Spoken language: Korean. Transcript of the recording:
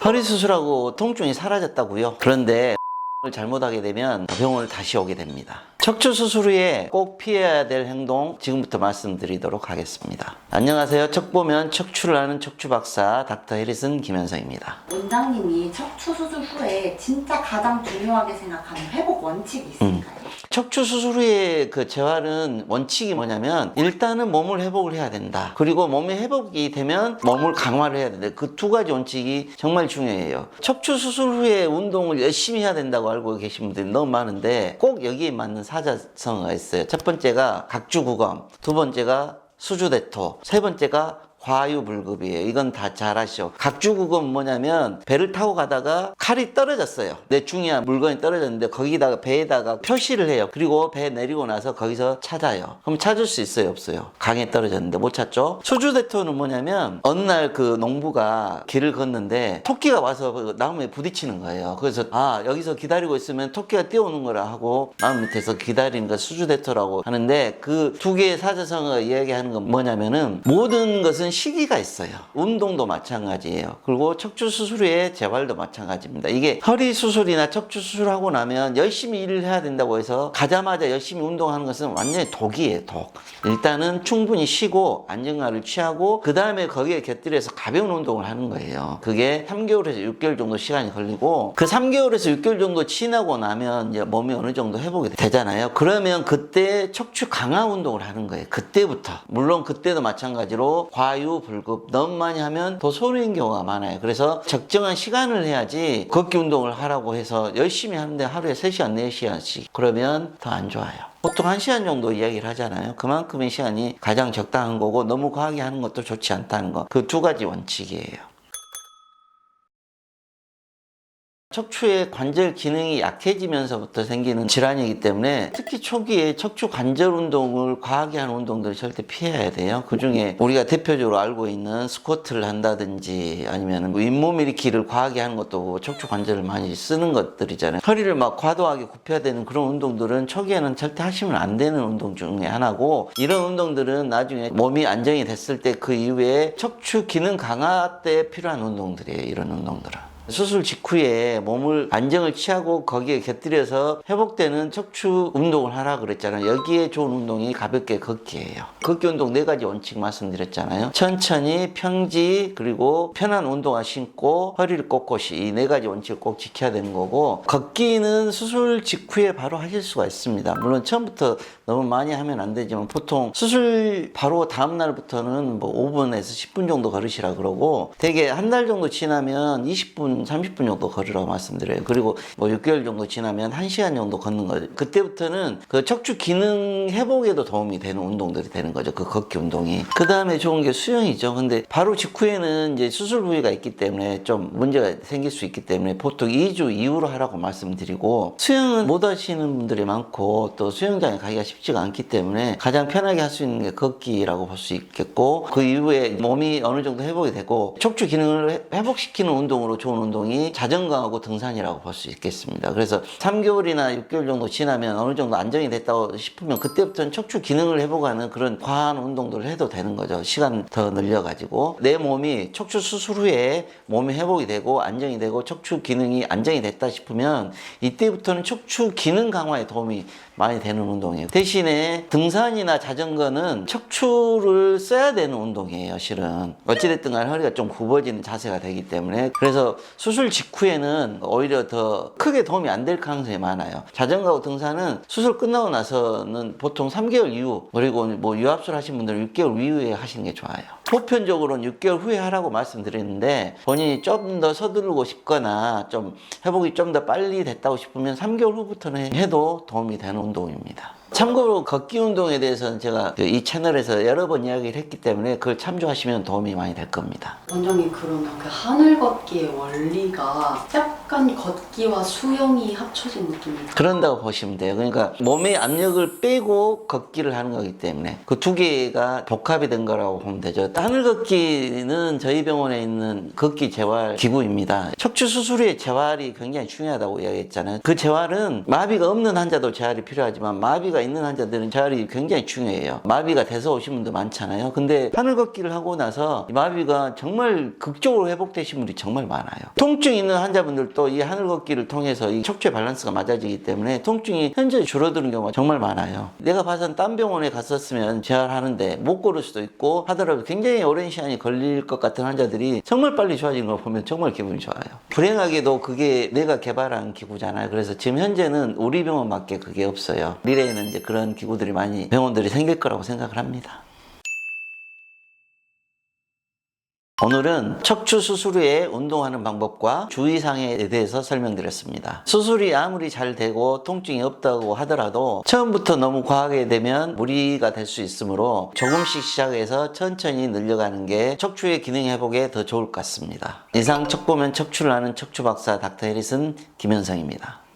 허리 수술하고 통증이 사라졌다고요? 그런데 잘못하게 되면 병원을 다시 오게 됩니다. 척추 수술 후에 꼭 피해야 될 행동 지금부터 말씀드리도록 하겠습니다. 안녕하세요. 척 보면 척추를 아는 척추 박사 닥터 해리슨 김현성입니다. 원장님이 척추 수술 후에 진짜 가장 중요하게 생각하는 회복 원칙이 있을까요? 척추 수술 후에 그 재활은 원칙이 뭐냐면 일단은 몸을 회복을 해야 된다. 그리고 몸이 회복이 되면 몸을 강화를 해야 된다. 그 두 가지 원칙이 정말 중요해요. 척추 수술 후에 운동을 열심히 해야 된다고 알고 계신 분들이 너무 많은데 꼭 여기에 맞는 사자성어가 있어요. 첫 번째가 각주구검, 두 번째가 수주대토, 세 번째가 과유불급이에요. 이건 다 잘 아시죠? 각주구검은 뭐냐면 배를 타고 가다가 칼이 떨어졌어요. 내 중요한 물건이 떨어졌는데 거기다가 배에다가 표시를 해요. 그리고 배 내리고 나서 거기서 찾아요. 그럼 찾을 수 있어요? 없어요? 강에 떨어졌는데 못 찾죠? 수주대토는 뭐냐면 어느 날 그 농부가 길을 걷는데 토끼가 와서 그 나무에 부딪히는 거예요. 그래서 여기서 기다리고 있으면 토끼가 뛰어오는 거라 하고 나무 밑에서 기다리는 거 수주대토라고 하는데 그 두 개의 사자성어가 이야기하는 건 뭐냐면은 모든 것은 시기가 있어요. 운동도 마찬가지예요. 그리고 척추 수술 후에 재활도 마찬가지입니다. 이게 허리 수술이나 척추 수술하고 나면 열심히 일을 해야 된다고 해서 가자마자 열심히 운동하는 것은 완전히 독이에요. 독. 일단은 충분히 쉬고 안정감을 취하고 그 다음에 거기에 곁들여서 가벼운 운동을 하는 거예요. 그게 3개월에서 6개월 정도 시간이 걸리고 그 3개월에서 6개월 정도 지나고 나면 이제 몸이 어느 정도 회복이 되잖아요. 그러면 그때 척추 강화 운동을 하는 거예요. 그때부터. 물론 그때도 마찬가지로 과유불급 너무 많이 하면 더 손해인 경우가 많아요. 그래서 적정한 시간을 해야지 걷기 운동을 하라고 해서 열심히 하는데 하루에 3시간, 4시간씩 그러면 더 안 좋아요. 보통 1시간 정도 이야기를 하잖아요. 그만큼의 시간이 가장 적당한 거고 너무 과하게 하는 것도 좋지 않다는 거. 그 두 가지 원칙이에요. 척추의 관절 기능이 약해지면서부터 생기는 질환이기 때문에 특히 초기에 척추 관절 운동을 과하게 하는 운동들을 절대 피해야 돼요. 그 중에 우리가 대표적으로 알고 있는 스쿼트를 한다든지 아니면 윗몸 일으키를 과하게 하는 것도 척추 관절을 많이 쓰는 것들이잖아요. 허리를 막 과도하게 굽혀야 되는 그런 운동들은 초기에는 절대 하시면 안 되는 운동 중에 하나고 이런 운동들은 나중에 몸이 안정이 됐을 때 그 이후에 척추 기능 강화 때 필요한 운동들이에요. 이런 운동들은. 수술 직후에 몸을 안정을 취하고 거기에 곁들여서 회복되는 척추 운동을 하라 그랬잖아요. 여기에 좋은 운동이 가볍게 걷기예요. 걷기 운동 4가지 원칙 말씀드렸잖아요. 천천히, 평지, 그리고 편한 운동화 신고 허리를 꼿꼿이 이 4가지 원칙을 꼭 지켜야 되는 거고 걷기는 수술 직후에 바로 하실 수가 있습니다. 물론 처음부터 너무 많이 하면 안 되지만 보통 수술 바로 다음 날부터는 뭐 5분에서 10분 정도 걸으시라 그러고 대개 한 달 정도 지나면 20분 30분 정도 걸으라고 말씀드려요. 그리고 뭐 6개월 정도 지나면 1시간 정도 걷는 거죠. 그때부터는 그 척추 기능 회복에도 도움이 되는 운동들이 되는 거죠. 그 걷기 운동이. 그 다음에 좋은 게 수영이죠. 근데 바로 직후에는 이제 수술 부위가 있기 때문에 좀 문제가 생길 수 있기 때문에 보통 2주 이후로 하라고 말씀드리고 수영은 못 하시는 분들이 많고 또 수영장에 가기가 쉽지가 않기 때문에 가장 편하게 할 수 있는 게 걷기라고 볼 수 있겠고 그 이후에 몸이 어느 정도 회복이 되고 척추 기능을 회복시키는 운동으로 좋은 운동이 자전거하고 등산이라고 볼 수 있겠습니다. 그래서 3개월이나 6개월 정도 지나면 어느 정도 안정이 됐다고 싶으면 그때부터는 척추 기능을 회복하는 그런 과한 운동들을 해도 되는 거죠. 시간 더 늘려가지고 내 몸이 척추 수술 후에 몸이 회복이 되고 안정이 되고 척추 기능이 안정이 됐다 싶으면 이때부터는 척추 기능 강화에 도움이 많이 되는 운동이에요. 대신에 등산이나 자전거는 척추를 써야 되는 운동이에요. 실은 어찌됐든 간에 허리가 좀 굽어지는 자세가 되기 때문에 그래서 수술 직후에는 오히려 더 크게 도움이 안 될 가능성이 많아요. 자전거하고 등산은 수술 끝나고 나서는 보통 3개월 이후 그리고 뭐 유압술 하신 분들은 6개월 이후에 하시는 게 좋아요. 보편적으로는 6개월 후에 하라고 말씀드렸는데 본인이 좀 더 서두르고 싶거나 좀 회복이 좀 더 빨리 됐다고 싶으면 3개월 후부터는 해도 도움이 되는 운동입니다. 참고로 걷기 운동에 대해서는 제가 이 채널에서 여러 번 이야기를 했기 때문에 그걸 참조하시면 도움이 많이 될 겁니다. 원장님 그러면 그 하늘 걷기의 원리가 약간 걷기와 수영이 합쳐진 느낌인가요? 그런다고 보시면 돼요. 그러니까 몸의 압력을 빼고 걷기를 하는 거기 때문에 그 두 개가 복합이 된 거라고 보면 되죠. 하늘 걷기는 저희 병원에 있는 걷기 재활 기구입니다. 척추 수술 후에 재활이 굉장히 중요하다고 이야기했잖아요. 그 재활은 마비가 없는 환자도 재활이 필요하지만 마비가 마비가 있는 환자들은 재활이 굉장히 중요해요. 마비가 돼서 오신 분도 많잖아요. 근데 하늘 걷기를 하고 나서 이 마비가 정말 극적으로 회복되신 분들이 정말 많아요. 통증 있는 환자분들도 이 하늘 걷기를 통해서 이 척추의 밸런스가 맞아지기 때문에 통증이 현저히 줄어드는 경우가 정말 많아요. 내가 봐선 딴 병원에 갔었으면 재활하는데 못 걸을 수도 있고 하더라도 굉장히 오랜 시간이 걸릴 것 같은 환자들이 정말 빨리 좋아지는 걸 보면 정말 기분이 좋아요. 불행하게도 그게 내가 개발한 기구잖아요. 그래서 지금 현재는 우리 병원밖에 그게 없어요. 미래에는 이제 그런 기구들이 많이 병원들이 생길 거라고 생각을 합니다. 오늘은 척추 수술 후에 운동하는 방법과 주의사항에 대해서 설명드렸습니다. 수술이 아무리 잘 되고 통증이 없다고 하더라도 처음부터 너무 과하게 되면 무리가 될 수 있으므로 조금씩 시작해서 천천히 늘려가는 게 척추의 기능 회복에 더 좋을 것 같습니다. 이상 척보면 척추를 아는 척추박사 닥터 해리슨 김현성입니다.